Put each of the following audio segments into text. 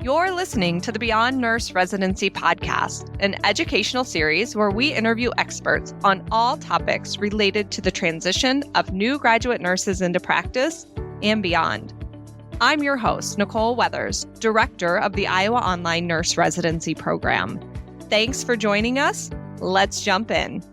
You're listening to the Beyond Nurse Residency podcast, an educational series where we interview experts on all topics related to the transition of new graduate nurses into practice and beyond. I'm your host, Nicole Weathers, director of the Iowa Online Nurse Residency program. Thanks for joining us. Let's jump in.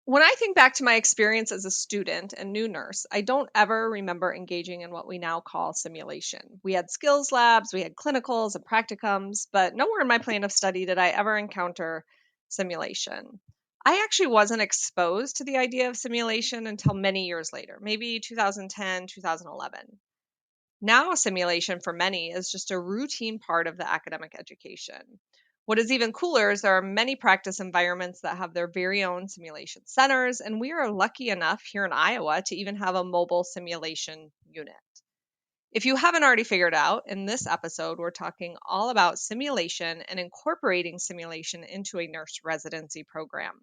When I think back to my experience as a student and new nurse, I don't ever remember engaging in what we now call simulation. We had skills labs, we had clinicals and practicums, but nowhere in my plan of study did I ever encounter simulation. I actually wasn't exposed to the idea of simulation until many years later, maybe 2010, 2011. Now, simulation for many is just a routine part of the academic education. What is even cooler is there are many practice environments that have their very own simulation centers, and we are lucky enough here in Iowa to even have a mobile simulation unit. If you haven't already figured out, in this episode, we're talking all about simulation and incorporating simulation into a nurse residency program.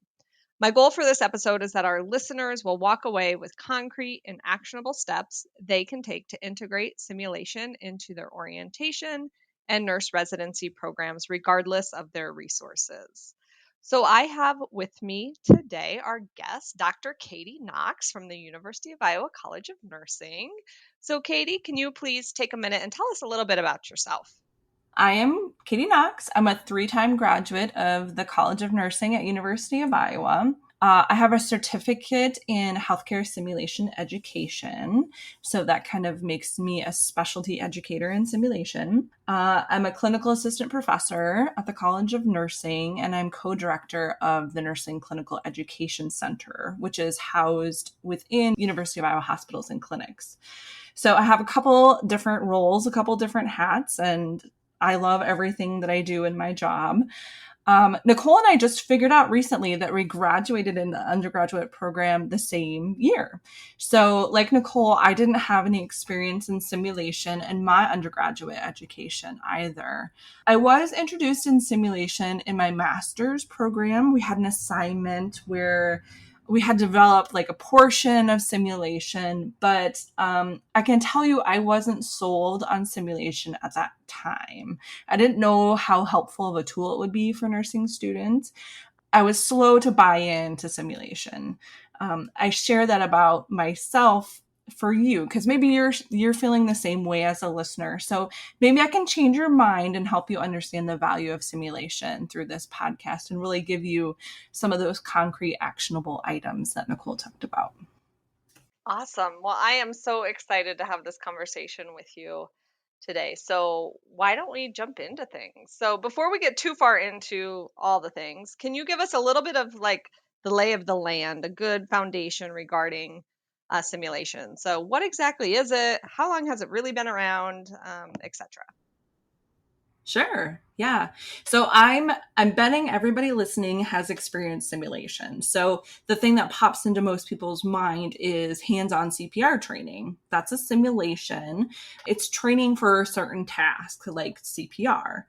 My goal for this episode is that our listeners will walk away with concrete and actionable steps they can take to integrate simulation into their orientation and nurse residency programs, regardless of their resources. So I have with me today our guest, Dr. Katie Knox from the University of Iowa College of Nursing. So Katie, can you please take a minute and tell us a little bit about yourself? I am Katie Knox. I'm a 3-time graduate of the College of Nursing at University of Iowa. I have a certificate in healthcare simulation education, so that kind of makes me a specialty educator in simulation. I'm a clinical assistant professor at the College of Nursing, and I'm co-director of the Nursing Clinical Education Center, which is housed within University of Iowa hospitals and clinics. So I have a couple different roles, a couple different hats, and I love everything that I do in my job. Nicole and I just figured out recently that we graduated in the undergraduate program the same year. So like Nicole, I didn't have any experience in simulation in my undergraduate education either. I was introduced in simulation in my master's program. We had an assignment where we had developed like a portion of simulation, but I can tell you I wasn't sold on simulation at that time. I didn't know how helpful of a tool it would be for nursing students. I was slow to buy into simulation. I share that about myself for you, because maybe you're feeling the same way as a listener. So maybe I can change your mind and help you understand the value of simulation through this podcast and really give you some of those concrete, actionable items that Nicole talked about. Awesome. Well, I am so excited to have this conversation with you today. So why don't we jump into things? So before we get too far into all the things, can you give us a little bit of like the lay of the land, a good foundation regarding simulation? So what exactly is it? How long has it really been around, etc.? Sure. Yeah. So I'm betting everybody listening has experienced simulation. So the thing that pops into most people's mind is hands-on CPR training. That's a simulation. It's training for certain tasks like CPR.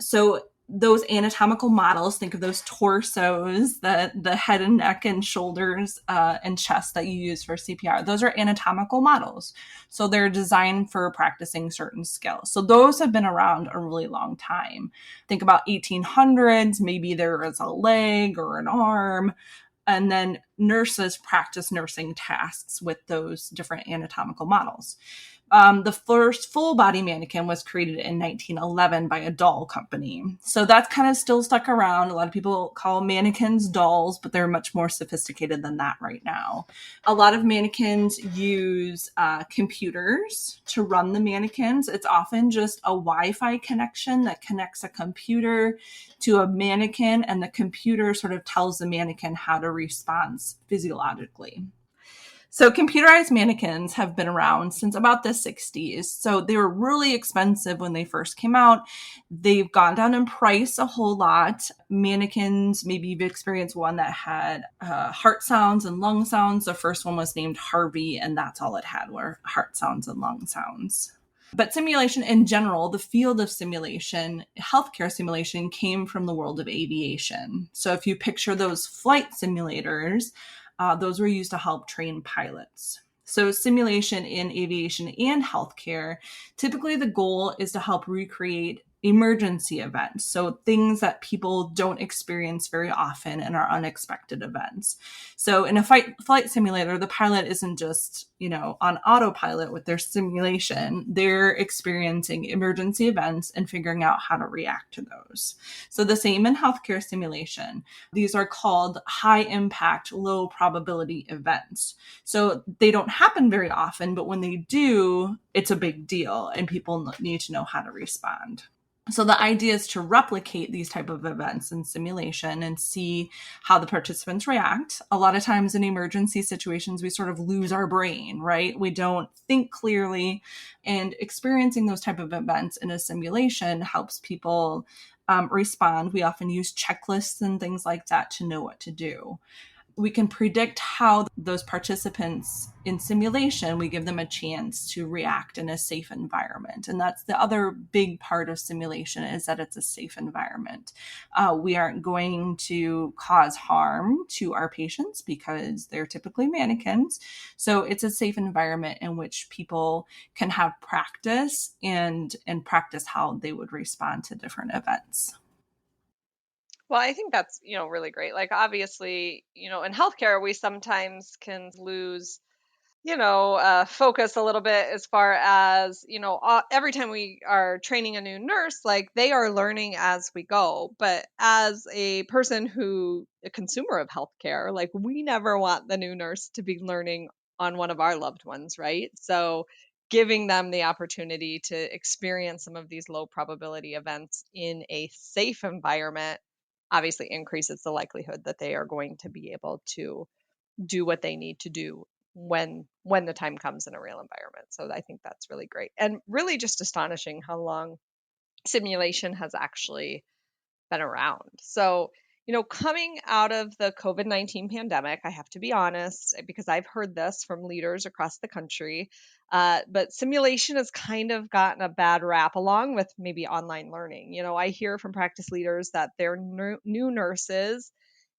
So those anatomical models, think of those torsos, the head and neck and shoulders and chest that you use for CPR. Those are anatomical models. So they're designed for practicing certain skills. So those have been around a really long time. Think about 1800s, maybe there was a leg or an arm. And then nurses practice nursing tasks with those different anatomical models. The first full body mannequin was created in 1911 by a doll company. So that's kind of still stuck around. A lot of people call mannequins dolls, but they're much more sophisticated than that right now. A lot of mannequins use computers to run the mannequins. It's often just a Wi-Fi connection that connects a computer to a mannequin, and the computer sort of tells the mannequin how to respond physiologically. So computerized mannequins have been around since about the 60s. So they were really expensive when they first came out. They've gone down in price a whole lot. Mannequins, maybe you've experienced one that had heart sounds and lung sounds. The first one was named Harvey, and that's all it had were heart sounds and lung sounds. But simulation in general, the field of simulation, healthcare simulation, came from the world of aviation. So if you picture those flight simulators, those were used to help train pilots. So simulation in aviation and healthcare, typically the goal is to help recreate emergency events. So things that people don't experience very often and are unexpected events. So in a flight simulator, the pilot isn't just, on autopilot with their simulation. They're experiencing emergency events and figuring out how to react to those. So the same in healthcare simulation. These are called high impact, low probability events. So they don't happen very often, but when they do, it's a big deal and people need to know how to respond. So the idea is to replicate these type of events in simulation and see how the participants react. A lot of times in emergency situations, we sort of lose our brain, right? We don't think clearly, and experiencing those type of events in a simulation helps people respond. We often use checklists and things like that to know what to do. We can predict how those participants in simulation, we give them a chance to react in a safe environment. And that's the other big part of simulation, is that it's a safe environment. We aren't going to cause harm to our patients because they're typically mannequins. So it's a safe environment in which people can have practice and practice how they would respond to different events. Well, I think that's, really great. Like, obviously, in healthcare, we sometimes can lose, focus a little bit as far as, every time we are training a new nurse, like they are learning as we go. But as a consumer of healthcare, like we never want the new nurse to be learning on one of our loved ones, right? So giving them the opportunity to experience some of these low probability events in a safe environment obviously increases the likelihood that they are going to be able to do what they need to do when the time comes in a real environment. So I think that's really great, and really just astonishing how long simulation has actually been around. So, coming out of the COVID-19 pandemic, I have to be honest, because I've heard this from leaders across the country, but simulation has kind of gotten a bad rap along with maybe online learning. I hear from practice leaders that their new nurses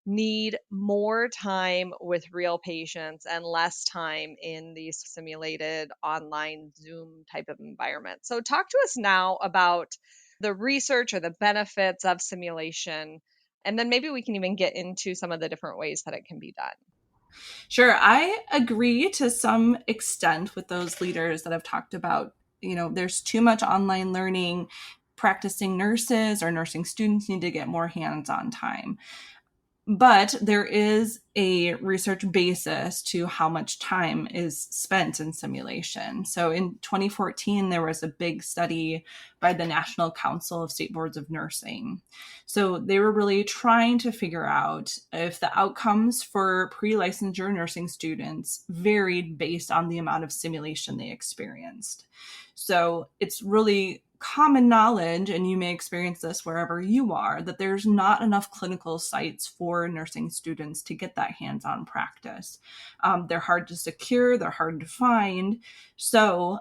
need more time with real patients and less time in these simulated online Zoom type of environment. So, talk to us now about the research or the benefits of simulation, and then maybe we can even get into some of the different ways that it can be done. Sure, I agree to some extent with those leaders that have talked about, there's too much online learning. Practicing nurses or nursing students need to get more hands-on time. But there is a research basis to how much time is spent in simulation. So in 2014, there was a big study by the National Council of State Boards of Nursing. So they were really trying to figure out if the outcomes for pre-licensure nursing students varied based on the amount of simulation they experienced. So it's really common knowledge, and you may experience this wherever you are, that there's not enough clinical sites for nursing students to get that hands-on practice. They're hard to secure, they're hard to find. So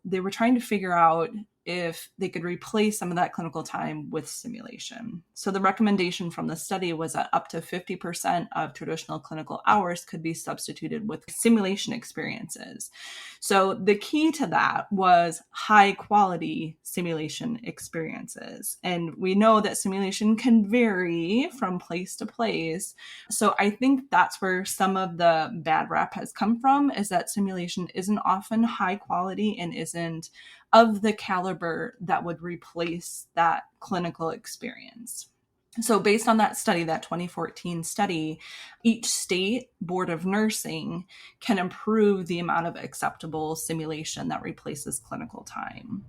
they were trying to figure out if they could replace some of that clinical time with simulation. So the recommendation from the study was that up to 50% of traditional clinical hours could be substituted with simulation experiences. So the key to that was high quality simulation experiences. And we know that simulation can vary from place to place. So I think that's where some of the bad rap has come from, is that simulation isn't often high quality and isn't of the caliber that would replace that clinical experience. So based on that study, that 2014 study, each state board of nursing can improve the amount of acceptable simulation that replaces clinical time.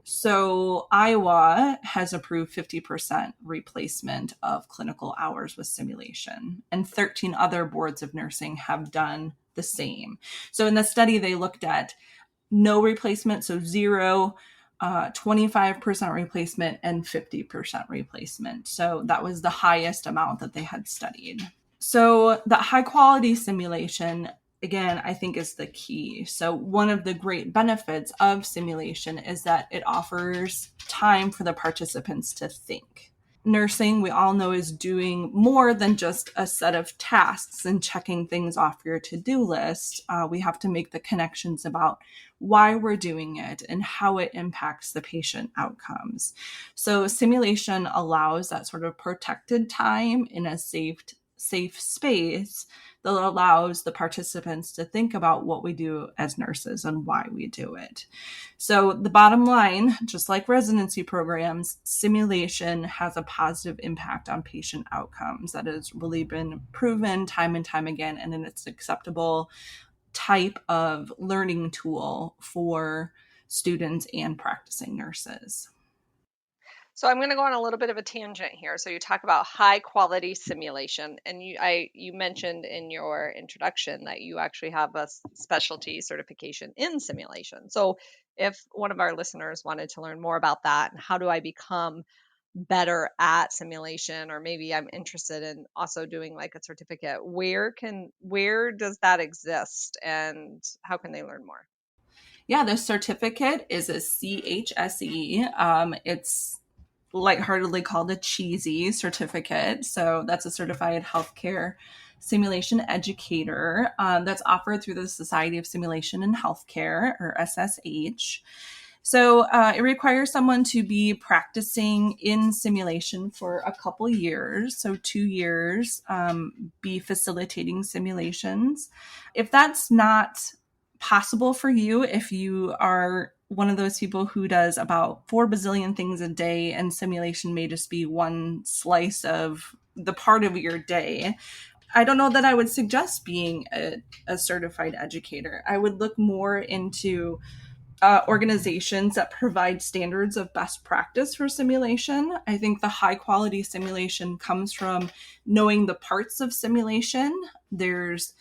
So Iowa has approved 50% replacement of clinical hours with simulation, and 13 other boards of nursing have done the same. So in the study, they looked at no replacement, so zero, 25% replacement, and 50% replacement. So that was the highest amount that they had studied. So the high quality simulation, again, I think is the key. So one of the great benefits of simulation is that it offers time for the participants to think. nursing, we all know, is doing more than just a set of tasks and checking things off your to-do list. We have to make the connections about why we're doing it and how it impacts the patient outcomes. So simulation allows that sort of protected time in a safe space that allows the participants to think about what we do as nurses and why we do it. So the bottom line, just like residency programs, simulation has a positive impact on patient outcomes. That has really been proven time and time again, and it's an acceptable type of learning tool for students and practicing nurses. So I'm going to go on a little bit of a tangent here. So you talk about high quality simulation, and you mentioned in your introduction that you actually have a specialty certification in simulation. So if one of our listeners wanted to learn more about that and how do I become better at simulation, or maybe I'm interested in also doing like a certificate, where does that exist and how can they learn more? Yeah, the certificate is a CHSE. It's lightheartedly called a cheesy certificate. So that's a certified healthcare simulation educator that's offered through the Society of Simulation in Healthcare, or SSH. So it requires someone to be practicing in simulation for a couple years, so 2 years, be facilitating simulations. If that's not possible for you, if you are one of those people who does about 4 bazillion things a day and simulation may just be one slice of the part of your day, I don't know that I would suggest being a certified educator. I would look more into organizations that provide standards of best practice for simulation. I think the high quality simulation comes from knowing the parts of simulation. There's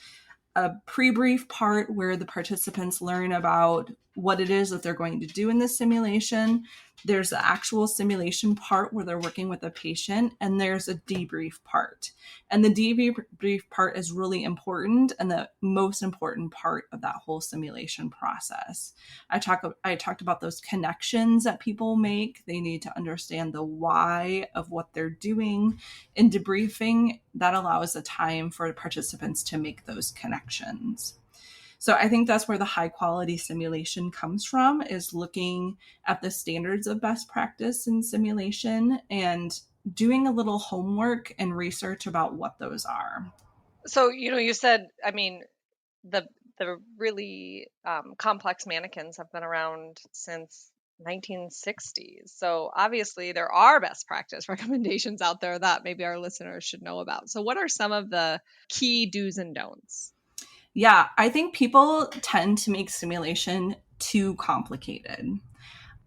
a pre-brief part where the participants learn about what it is that they're going to do in this simulation. There's the actual simulation part where they're working with a patient, and there's a debrief part. And the debrief part is really important and the most important part of that whole simulation process. I talked about those connections that people make. They need to understand the why of what they're doing. In debriefing, that allows the time for participants to make those connections. So I think that's where the high quality simulation comes from, is looking at the standards of best practice in simulation and doing a little homework and research about what those are. So, you said, I mean, the really complex mannequins have been around since 1960s. So obviously there are best practice recommendations out there that maybe our listeners should know about. So what are some of the key do's and don'ts? Yeah, I think people tend to make simulation too complicated.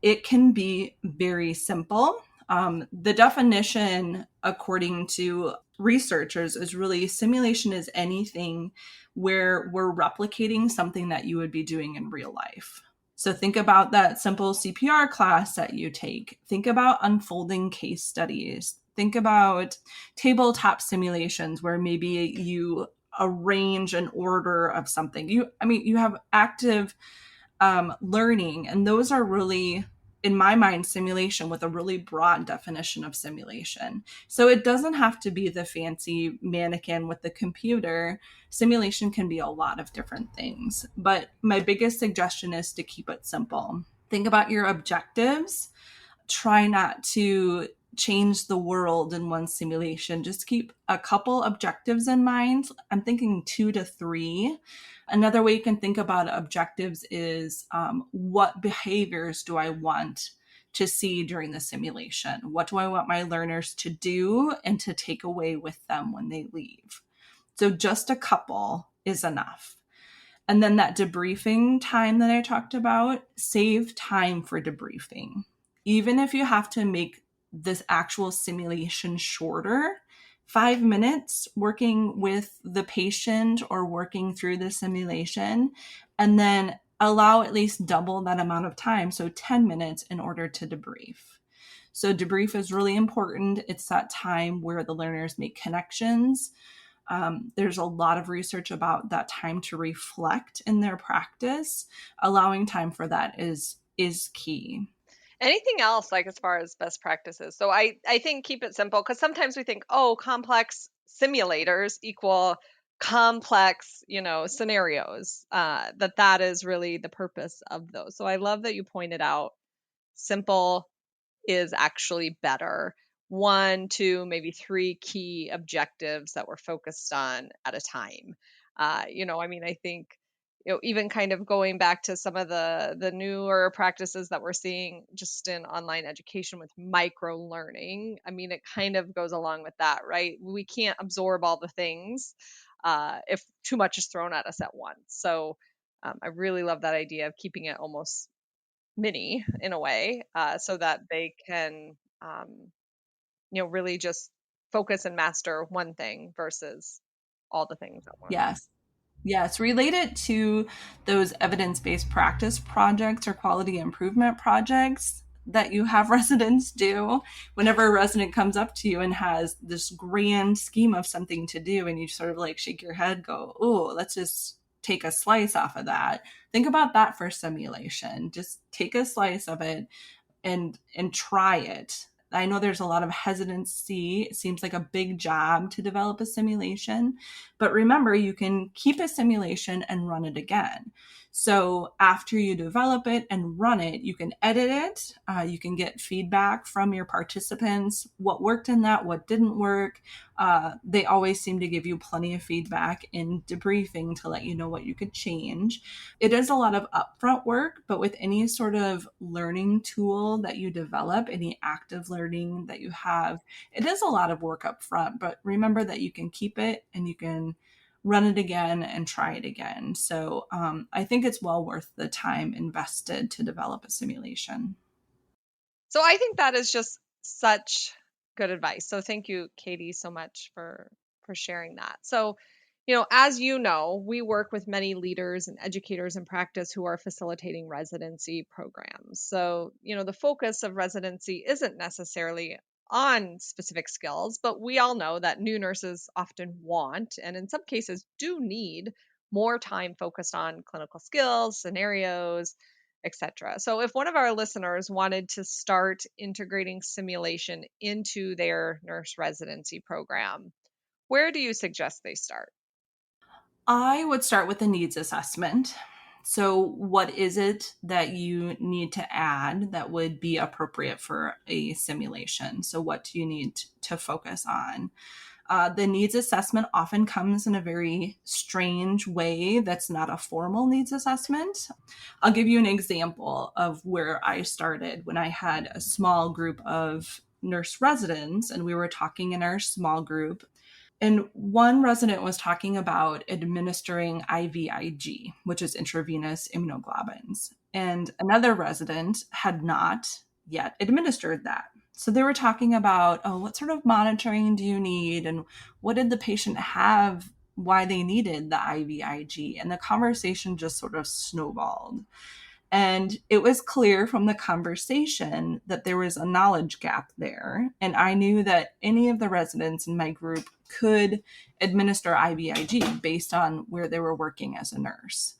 It can be very simple. The definition, according to researchers, is really simulation is anything where we're replicating something that you would be doing in real life. So think about that simple CPR class that you take. Think about unfolding case studies. Think about tabletop simulations where maybe you arrange an order of something. You have active learning, and those are really, in my mind, simulation with a really broad definition of simulation. So it doesn't have to be the fancy mannequin with the computer. Simulation can be a lot of different things, but my biggest suggestion is to keep it simple. Think about your objectives. Try not to change the world in one simulation. Just keep a couple objectives in mind. I'm thinking 2 to 3. Another way you can think about objectives is what behaviors do I want to see during the simulation? What do I want my learners to do and to take away with them when they leave? So just a couple is enough. And then that debriefing time that I talked about, save time for debriefing. Even if you have to make this actual simulation shorter, 5 minutes working with the patient or working through the simulation, and then allow at least double that amount of time, so 10 minutes, in order to debrief. So debrief is really important. It's that time where the learners make connections. There's a lot of research about that time to reflect in their practice. Allowing time for that is key. Anything else, like as far as best practices? So I think keep it simple, because sometimes we think, oh, complex simulators equal complex, scenarios. That is really the purpose of those. So I love that you pointed out simple is actually better. One, two, maybe three key objectives that we're focused on at a time. I think, even kind of going back to some of the newer practices that we're seeing just in online education with micro learning. I mean, it kind of goes along with that, right? We can't absorb all the things if too much is thrown at us at once. So I really love that idea of keeping it almost mini in a way, so that they can, really just focus and master one thing versus all the things at once. Yes. Yes, relate it to those evidence-based practice projects or quality improvement projects that you have residents do. Whenever a resident comes up to you and has this grand scheme of something to do, and you sort of like shake your head, go, oh, let's just take a slice off of that. Think about that for simulation. Just take a slice of it and try it. I know there's a lot of hesitancy. It seems like a big job to develop a simulation, but remember, you can keep a simulation and run it again. So after you develop it and run it, you can edit it. You can get feedback from your participants, what worked in that, what didn't work. They always seem to give you plenty of feedback in debriefing to let you know what you could change. It is a lot of upfront work, but with any sort of learning tool that you develop, any active learning that you have, it is a lot of work up front, but remember that you can keep it and you can run it again and try it again. So I think it's well worth the time invested to develop a simulation. So I think that is just such good advice. So thank you, Katie, so much for sharing that. So, as you know, we work with many leaders and educators in practice who are facilitating residency programs. So, the focus of residency isn't necessarily on specific skills, but we all know that new nurses often want, and in some cases do need, more time focused on clinical skills, scenarios, etc. So, if one of our listeners wanted to start integrating simulation into their nurse residency program, where do you suggest they start? I would start with a needs assessment. So, what is it that you need to add that would be appropriate for a simulation? So, what do you need to focus on? The needs assessment often comes in a very strange way that's not a formal needs assessment. I'll give you an example of where I started when I had a small group of nurse residents and we were talking in our small group. And one resident was talking about administering IVIG, which is intravenous immunoglobulins. And another resident had not yet administered that. So they were talking about, oh, what sort of monitoring do you need? And what did the patient have, why they needed the IVIG? And the conversation just sort of snowballed. And it was clear from the conversation that there was a knowledge gap there. And I knew that any of the residents in my group could administer IVIG based on where they were working as a nurse.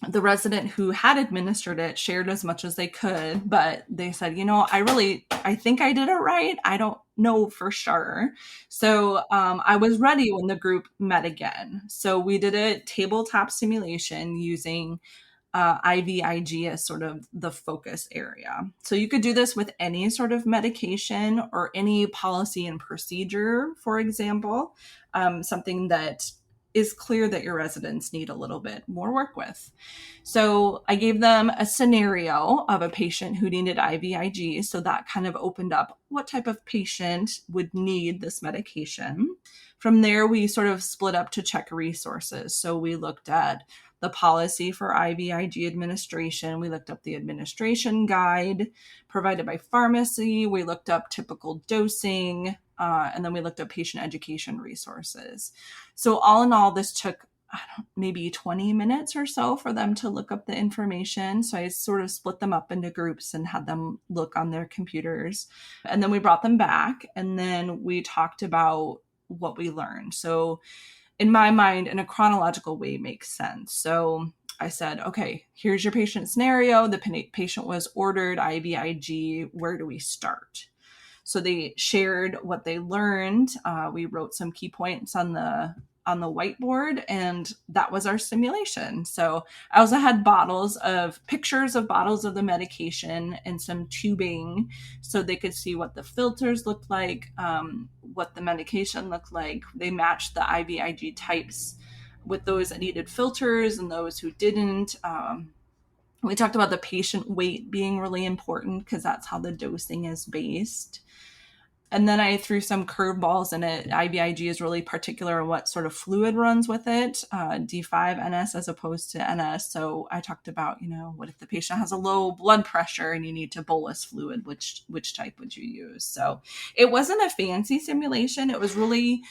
The resident who had administered it shared as much as they could, but they said, I think I did it right. I don't know for sure. So I was ready when the group met again. So we did a tabletop simulation using IVIG as sort of the focus area. So you could do this with any sort of medication or any policy and procedure, for example, something that is clear that your residents need a little bit more work with. So I gave them a scenario of a patient who needed IVIG. So that kind of opened up what type of patient would need this medication. From there, we sort of split up to check resources. So we looked at the policy for IVIG administration. We looked up the administration guide provided by pharmacy. We looked up typical dosing, and then we looked up patient education resources. So all in all, this took maybe 20 minutes or so for them to look up the information. So I sort of split them up into groups and had them look on their computers. And then we brought them back and then we talked about what we learned. So in my mind, in a chronological way, makes sense. So I said, okay, here's your patient scenario. The patient was ordered IVIG. Where do we start? So they shared what they learned. We wrote some key points on the whiteboard, and that was our simulation. So I also had pictures of bottles of the medication and some tubing, so they could see what the filters looked like, what the medication looked like. They matched the IVIG types with those that needed filters and those who didn't. We talked about the patient weight being really important because that's how the dosing is based. And then I threw some curveballs in it. IVIG is really particular on what sort of fluid runs with it, D5 NS as opposed to NS. So I talked about, what if the patient has a low blood pressure and you need to bolus fluid, which type would you use? So it wasn't a fancy simulation. It was really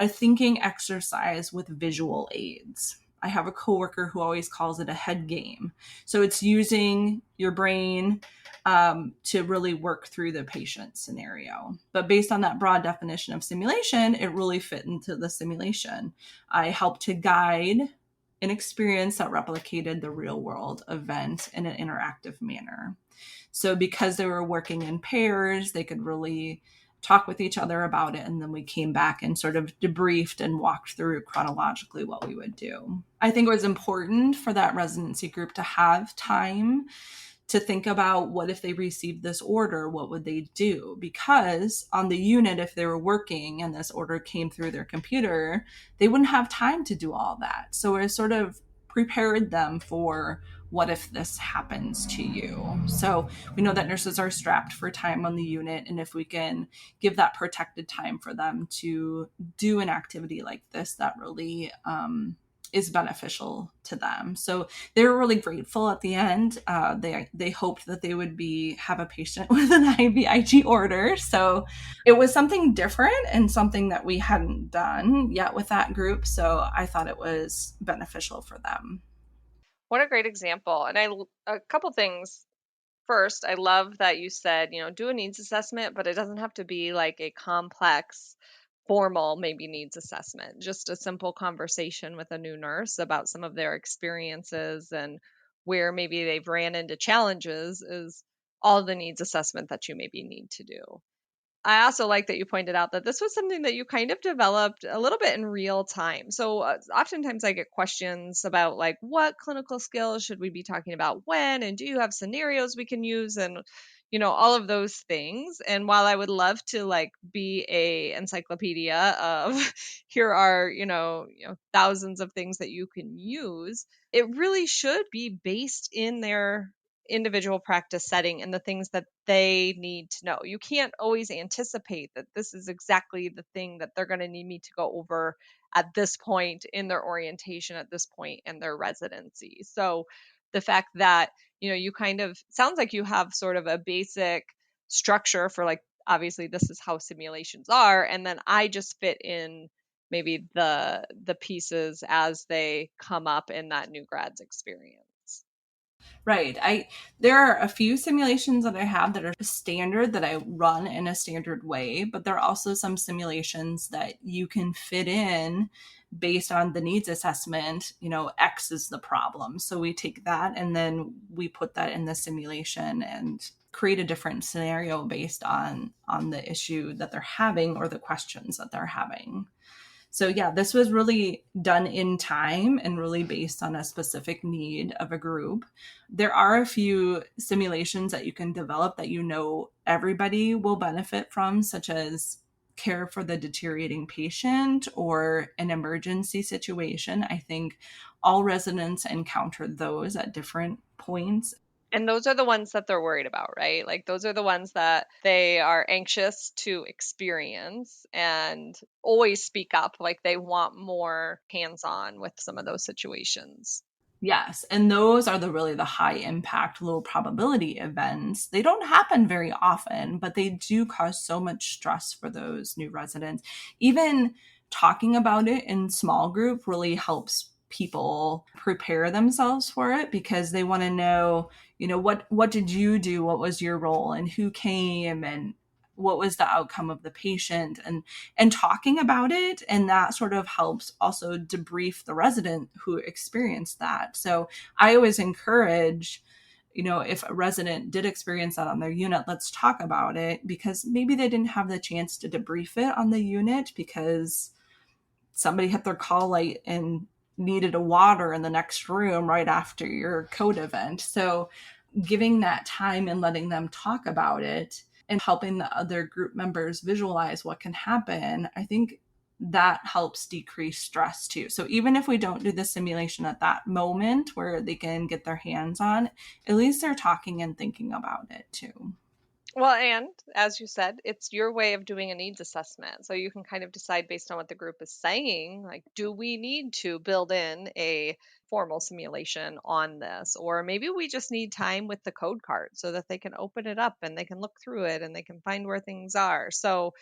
a thinking exercise with visual aids. I have a coworker who always calls it a head game. So it's using your brain to really work through the patient scenario. But based on that broad definition of simulation, it really fit into the simulation. I helped to guide an experience that replicated the real world event in an interactive manner. So because they were working in pairs, they could really talk with each other about it. And then we came back and sort of debriefed and walked through chronologically what we would do. I think it was important for that residency group to have time to think about what if they received this order, what would they do? Because on the unit, if they were working and this order came through their computer, they wouldn't have time to do all that. So it sort of prepared them for what if this happens to you? So we know that nurses are strapped for time on the unit. And if we can give that protected time for them to do an activity like this, that really is beneficial to them. So they were really grateful at the end. They hoped that they would have a patient with an IVIG order. So it was something different and something that we hadn't done yet with that group. So I thought it was beneficial for them. What a great example. And a couple things. First, I love that you said, do a needs assessment, but it doesn't have to be like a complex, formal, maybe needs assessment. Just a simple conversation with a new nurse about some of their experiences and where maybe they've ran into challenges is all the needs assessment that you maybe need to do. I also like that you pointed out that this was something that you kind of developed a little bit in real time. So oftentimes I get questions about like what clinical skills should we be talking about when, and do you have scenarios we can use, and all of those things. And while I would love to like be a encyclopedia of here are thousands of things that you can use, it really should be based in their individual practice setting and the things that they need to know. You can't always anticipate that this is exactly the thing that they're going to need me to go over at this point in their orientation, at this point in their residency. So the fact that, you kind of sounds like you have sort of a basic structure for like, obviously this is how simulations are. And then I just fit in maybe the pieces as they come up in that new grads experience. Right. There are a few simulations that I have that are standard that I run in a standard way, but there are also some simulations that you can fit in based on the needs assessment. X is the problem. So we take that and then we put that in the simulation and create a different scenario based on the issue that they're having or the questions that they're having. So yeah, this was really done in time and really based on a specific need of a group. There are a few simulations that you can develop that everybody will benefit from, such as care for the deteriorating patient or an emergency situation. I think all residents encounter those at different points. And those are the ones that they're worried about, right? Like those are the ones that they are anxious to experience and always speak up. Like they want more hands-on with some of those situations. Yes. And those are really the high impact, low probability events. They don't happen very often, but they do cause so much stress for those new residents. Even talking about it in small group really helps people prepare themselves for it because they want to know, what did you do? What was your role and who came and what was the outcome of the patient, and talking about it. And that sort of helps also debrief the resident who experienced that. So I always encourage, if a resident did experience that on their unit, let's talk about it, because maybe they didn't have the chance to debrief it on the unit because somebody hit their call light and needed a water in the next room right after your code event. So giving that time and letting them talk about it and helping the other group members visualize what can happen, I think that helps decrease stress too. So even if we don't do the simulation at that moment where they can get their hands on, at least they're talking and thinking about it too. Well, and as you said, it's your way of doing a needs assessment. So you can kind of decide based on what the group is saying, like, do we need to build in a formal simulation on this? Or maybe we just need time with the code card so that they can open it up and they can look through it and they can find where things are. So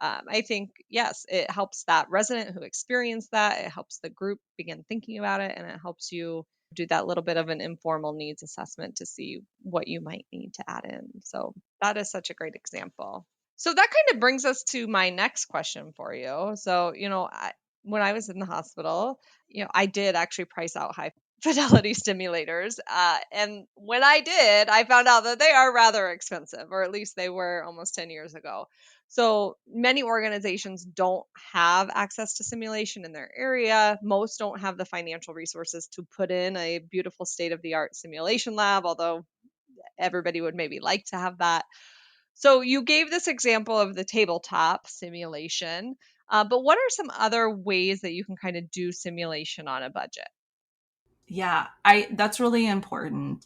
I think, yes, it helps that resident who experienced that. It helps the group begin thinking about it, and it helps you do that little bit of an informal needs assessment to see what you might need to add in. So that is such a great example. So that kind of brings us to my next question for you. So, when I was in the hospital, I did actually price out high fidelity stimulators. And when I did, I found out that they are rather expensive, or at least they were almost 10 years ago. So many organizations don't have access to simulation in their area. Most don't have the financial resources to put in a beautiful state-of-the-art simulation lab, although everybody would maybe like to have that. So you gave this example of the tabletop simulation, but what are some other ways that you can kind of do simulation on a budget? Yeah, that's really important.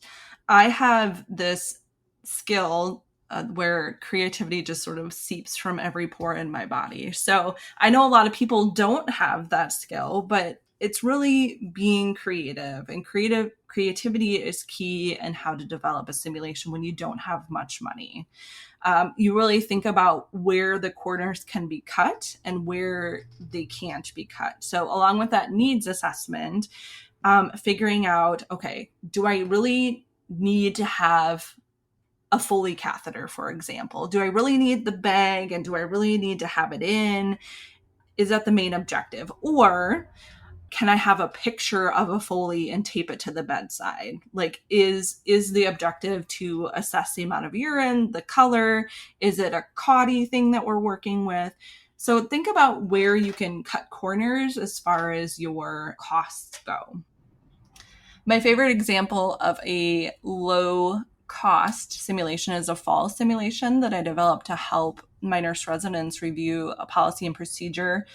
I have this skill where creativity just sort of seeps from every pore in my body. So I know a lot of people don't have that skill, but it's really being creative, and creativity is key in how to develop a simulation when you don't have much money. You really think about where the corners can be cut and where they can't be cut. So along with that needs assessment, figuring out, okay, do I really need to have a Foley catheter, for example? Do I really need the bag, and do I really need to have it in? Is that the main objective? Or can I have a picture of a Foley and tape it to the bedside? Like, is the objective to assess the amount of urine, the color? Is it a CAUTI thing that we're working with? So think about where you can cut corners as far as your costs go. My favorite example of a low cost simulation is a fall simulation that I developed to help my nurse residents review a policy and procedure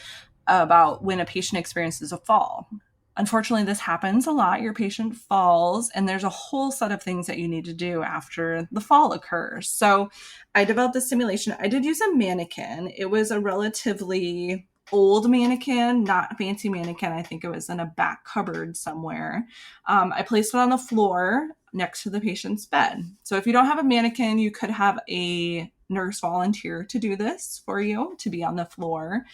about when a patient experiences a fall. Unfortunately, this happens a lot. Your patient falls, and there's a whole set of things that you need to do after the fall occurs. So I developed this simulation. I did use a mannequin. It was a relatively old mannequin, not a fancy mannequin. I think it was in a back cupboard somewhere. I placed it on the floor next to the patient's bed. So if you don't have a mannequin, you could have a nurse volunteer to do this for you, to be on the floor.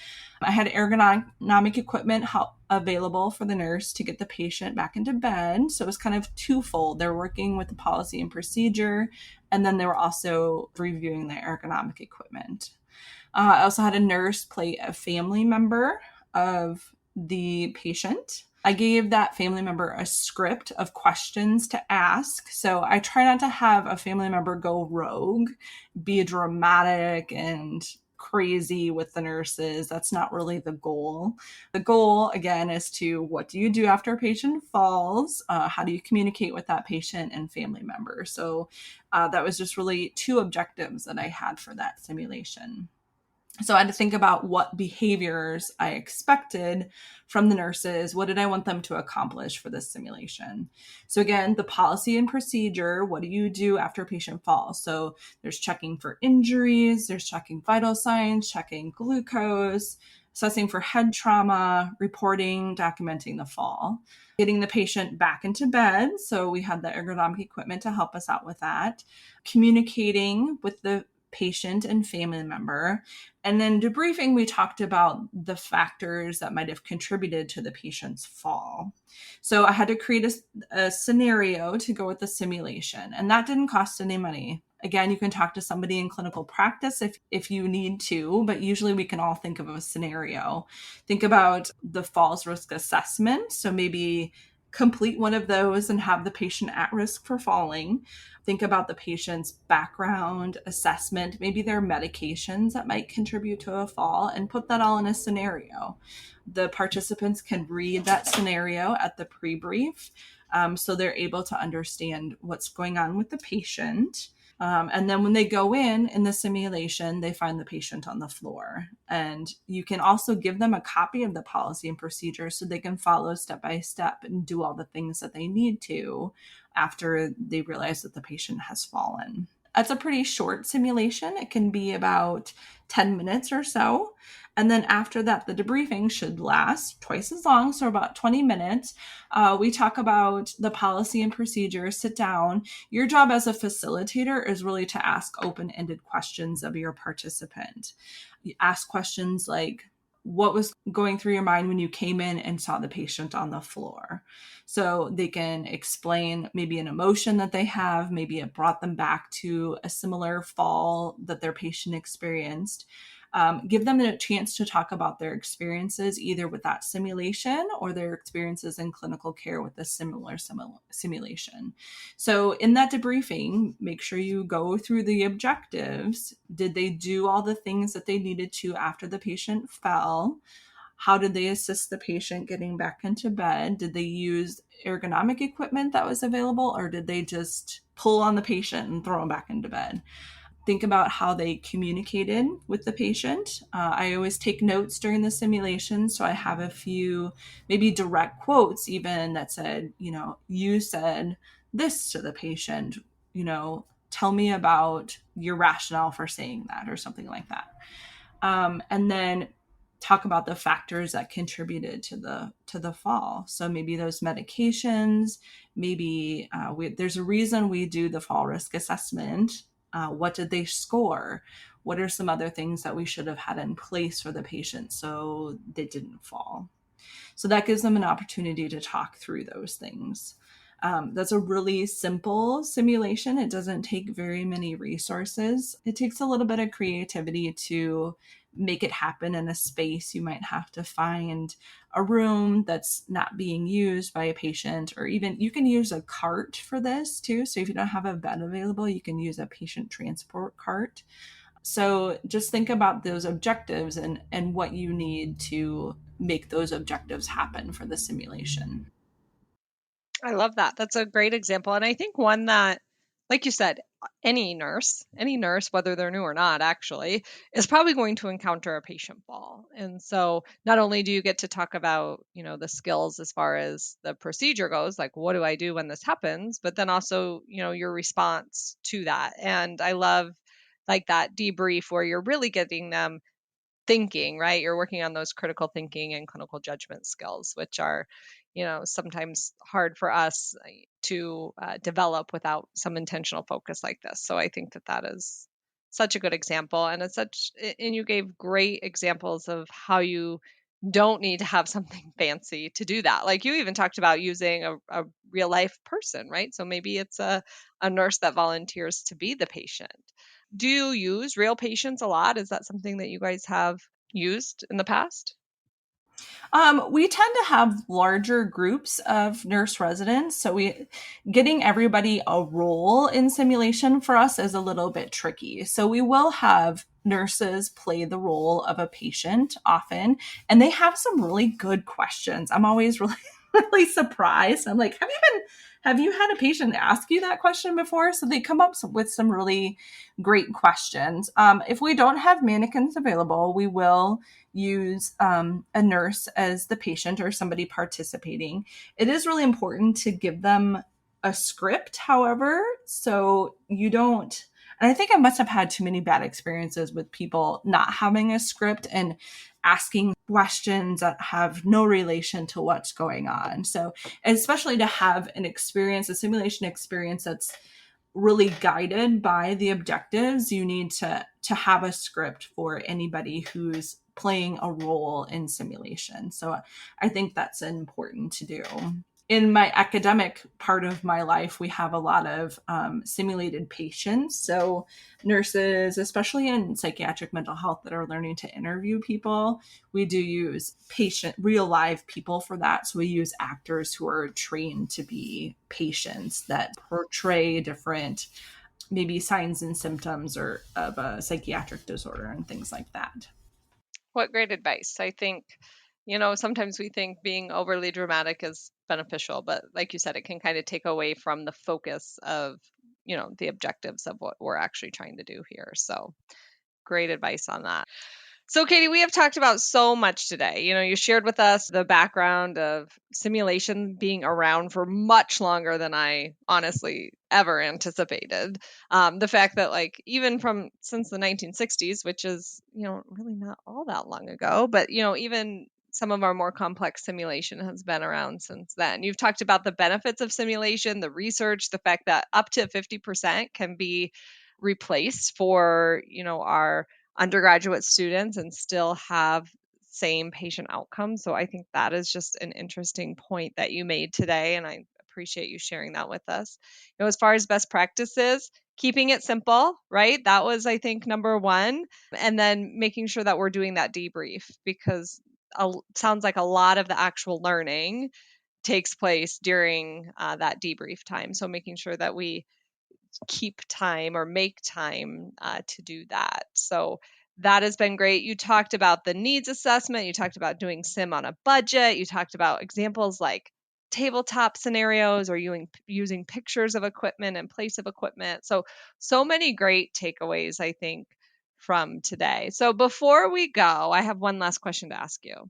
I had ergonomic equipment available for the nurse to get the patient back into bed. So it was kind of twofold. They're working with the policy and procedure, and then they were also reviewing the ergonomic equipment. I also had a nurse play a family member of the patient. I gave that family member a script of questions to ask. So I try not to have a family member go rogue, be dramatic and crazy with the nurses. That's not really the goal. The goal, again, is to, what do you do after a patient falls? How do you communicate with that patient and family member? So that was just really two objectives that I had for that simulation. So I had to think about what behaviors I expected from the nurses. What did I want them to accomplish for this simulation? So again, the policy and procedure, what do you do after a patient falls? So there's checking for injuries, there's checking vital signs, checking glucose, assessing for head trauma, reporting, documenting the fall, getting the patient back into bed. So we had the ergonomic equipment to help us out with that, communicating with the patient and family member. And then debriefing, we talked about the factors that might have contributed to the patient's fall. So I had to create a scenario to go with the simulation, and that didn't cost any money. Again, you can talk to somebody in clinical practice if you need to, but usually we can all think of a scenario. Think about the falls risk assessment. So maybe complete one of those and have the patient at risk for falling. Think about the patient's background assessment, maybe their medications that might contribute to a fall, and put that all in a scenario. The participants can read that scenario at the pre-brief, so they're able to understand what's going on with the patient. And then when they go in the simulation, they find the patient on the floor. And you can also give them a copy of the policy and procedure so they can follow step by step and do all the things that they need to after they realize that the patient has fallen. That's a pretty short simulation. It can be about 10 minutes or so. And then after that, the debriefing should last twice as long, so about 20 minutes. We talk about the policy and procedure, sit down. Your job as a facilitator is really to ask open-ended questions of your participant. You ask questions like, what was going through your mind when you came in and saw the patient on the floor? So they can explain maybe an emotion that they have, maybe it brought them back to a similar fall that their patient experienced. Give them a chance to talk about their experiences either with that simulation or their experiences in clinical care with a similar simulation. So in that debriefing, make sure you go through the objectives. Did they do all the things that they needed to after the patient fell? How did they assist the patient getting back into bed? Did they use ergonomic equipment that was available, or did they just pull on the patient and throw them back into bed? Think about how they communicated with the patient. I always take notes during the simulation, so I have a few maybe direct quotes even that said, you said this to the patient, tell me about your rationale for saying that, or something like that. And then talk about the factors that contributed to the fall. So maybe those medications, maybe there's a reason we do the fall risk assessment. What did they score? What are some other things that we should have had in place for the patient so they didn't fall? So that gives them an opportunity to talk through those things. That's a really simple simulation. It doesn't take very many resources. It takes a little bit of creativity to make it happen in a space. You might have to find a room that's not being used by a patient, or even you can use a cart for this too. So if you don't have a bed available, you can use a patient transport cart. So just think about those objectives and what you need to make those objectives happen for the simulation. I love that. That's a great example. And I think one that, like you said, any nurse, whether they're new or not, actually, is probably going to encounter a patient fall. And so not only do you get to talk about, the skills as far as the procedure goes, like what do I do when this happens, but then also, your response to that. And I love like that debrief where you're really getting them thinking, right? You're working on those critical thinking and clinical judgment skills, which are, sometimes hard for us to develop without some intentional focus like this. So I think that is such a good example. And and you gave great examples of how you don't need to have something fancy to do that. Like you even talked about using a real life person, right? So maybe it's a nurse that volunteers to be the patient. Do you use real patients a lot? Is that something that you guys have used in the past? We tend to have larger groups of nurse residents, so getting everybody a role in simulation for us is a little bit tricky. So we will have nurses play the role of a patient often, and they have some really good questions. I'm always really really surprised. I'm like, have you had a patient ask you that question before? So they come up with some really great questions. If we don't have mannequins available, we will use a nurse as the patient or somebody participating. It is really important to give them a script, however, so you don't. And I think I must have had too many bad experiences with people not having a script and asking questions that have no relation to what's going on. So, especially to have a simulation experience that's really guided by the objectives, you need to have a script for anybody who's playing a role in simulation. So I think that's important to do. in my academic part of my life, we have a lot of simulated patients. So nurses, especially in psychiatric mental health that are learning to interview people, we do use real live people for that. So we use actors who are trained to be patients that portray different maybe signs and symptoms or of a psychiatric disorder and things like that. What great advice. I think, sometimes we think being overly dramatic is beneficial, but like you said, it can kind of take away from the focus of, the objectives of what we're actually trying to do here. So great advice on that. So, Katie, we have talked about so much today. You shared with us the background of simulation being around for much longer than I honestly ever anticipated. The fact that, like, even since the 1960s, which is, really not all that long ago, but, even some of our more complex simulation has been around since then. You've talked about the benefits of simulation, the research, the fact that up to 50% can be replaced for, our undergraduate students and still have same patient outcomes. So I think that is just an interesting point that you made today, and I appreciate you sharing that with us. As far as best practices, keeping it simple, right? That was, I think, number one. And then making sure that we're doing that debrief, because sounds like a lot of the actual learning takes place during that debrief time. So making sure that we keep time or make time to do that. So that has been great. You talked about the needs assessment. You talked about doing sim on a budget. You talked about examples like tabletop scenarios or using pictures of equipment in place of equipment. So many great takeaways, I think, from today. So before we go, I have one last question to ask you.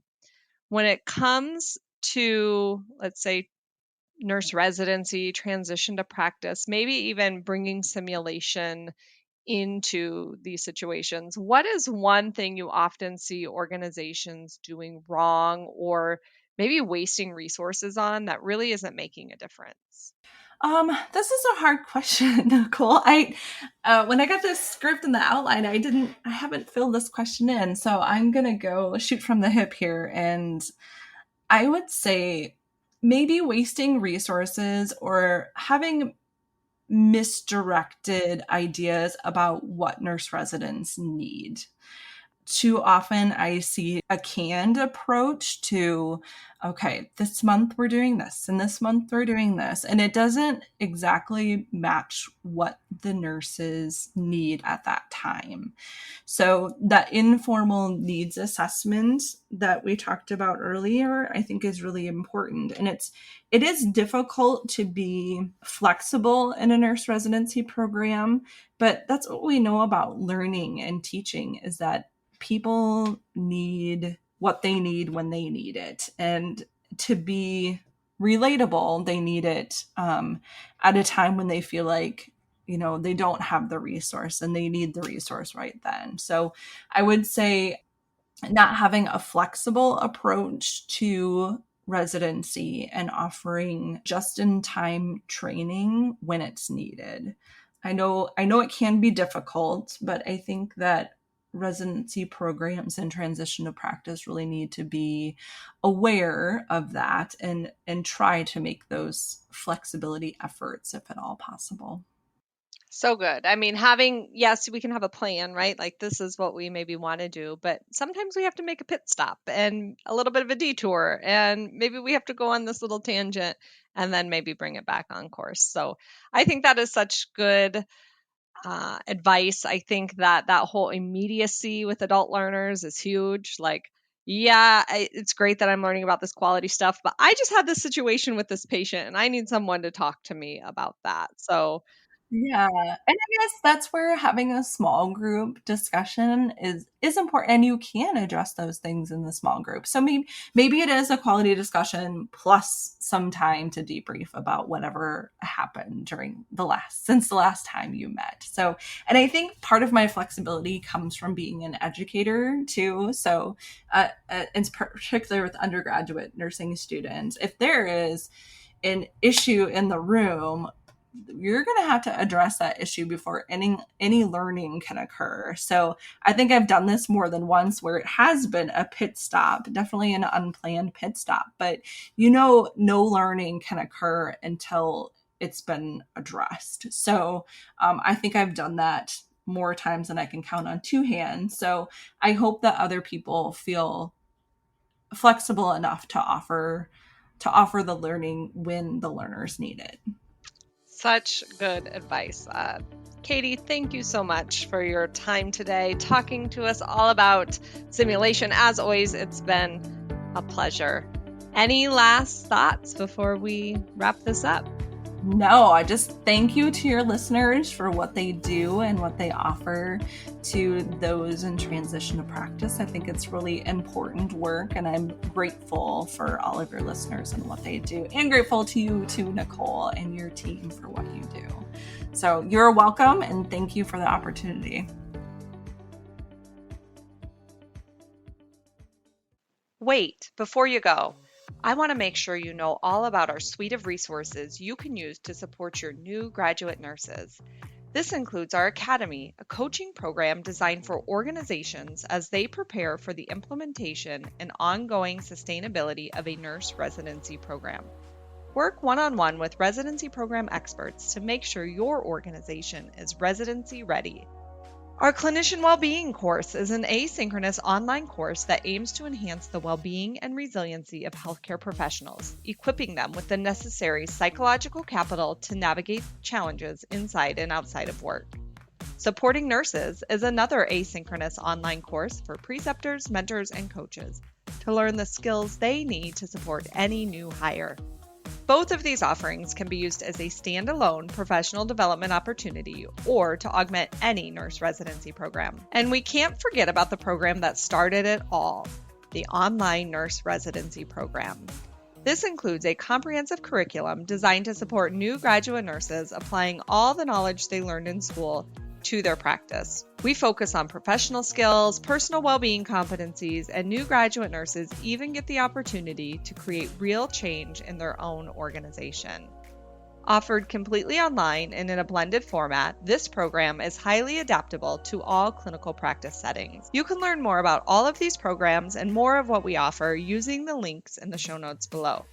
When it comes to, let's say, nurse residency, transition to practice, maybe even bringing simulation into these situations, what is one thing you often see organizations doing wrong or maybe wasting resources on that really isn't making a difference? This is a hard question, Nicole. When I got this script in the outline, I haven't filled this question in, so I'm gonna go shoot from the hip here, and I would say maybe wasting resources or having misdirected ideas about what nurse residents need. Too often I see a canned approach to, okay, this month we're doing this and this month we're doing this. And it doesn't exactly match what the nurses need at that time. So that informal needs assessment that we talked about earlier, I think is really important. And it is difficult to be flexible in a nurse residency program, but that's what we know about learning and teaching, is that people need what they need when they need it. And to be relatable, they need it at a time when they feel like, they don't have the resource and they need the resource right then. So I would say not having a flexible approach to residency and offering just in time training when it's needed. I know it can be difficult, but I think that residency programs and transition to practice really need to be aware of that and try to make those flexibility efforts if at all possible. So good. I mean, yes, we can have a plan, right? Like, this is what we maybe want to do, but sometimes we have to make a pit stop and a little bit of a detour, and maybe we have to go on this little tangent and then maybe bring it back on course. So I think that is such good advice. I think that whole immediacy with adult learners is huge. Like, yeah, it's great that I'm learning about this quality stuff, but I just had this situation with this patient and I need someone to talk to me about that. So, Yeah, and I guess that's where having a small group discussion is important, and you can address those things in the small group. So maybe it is a quality discussion plus some time to debrief about whatever happened since the last time you met. So, and I think part of my flexibility comes from being an educator too. So, in particular with undergraduate nursing students, if there is an issue in the room, you're going to have to address that issue before any learning can occur. So I think I've done this more than once where it has been a pit stop, definitely an unplanned pit stop, but no learning can occur until it's been addressed. So I think I've done that more times than I can count on two hands. So I hope that other people feel flexible enough to offer the learning when the learners need it. Such good advice. Katie, thank you so much for your time today, talking to us all about simulation. As always, it's been a pleasure. Any last thoughts before we wrap this up? No, I just thank you to your listeners for what they do and what they offer to those in transition to practice. I think it's really important work, and I'm grateful for all of your listeners and what they do, and grateful to you too, Nicole, and your team for what you do. So you're welcome, and thank you for the opportunity. Wait, before you go, I want to make sure you know all about our suite of resources you can use to support your new graduate nurses. This includes our Academy, a coaching program designed for organizations as they prepare for the implementation and ongoing sustainability of a nurse residency program. Work one-on-one with residency program experts to make sure your organization is residency ready. Our Clinician Wellbeing course is an asynchronous online course that aims to enhance the well-being and resiliency of healthcare professionals, equipping them with the necessary psychological capital to navigate challenges inside and outside of work. Supporting Nurses is another asynchronous online course for preceptors, mentors, and coaches to learn the skills they need to support any new hire. Both of these offerings can be used as a standalone professional development opportunity or to augment any nurse residency program. And we can't forget about the program that started it all, the online nurse residency program. This includes a comprehensive curriculum designed to support new graduate nurses applying all the knowledge they learned in school to their practice. We focus on professional skills, personal well-being competencies, and new graduate nurses even get the opportunity to create real change in their own organization. Offered completely online and in a blended format, this program is highly adaptable to all clinical practice settings. You can learn more about all of these programs and more of what we offer using the links in the show notes below.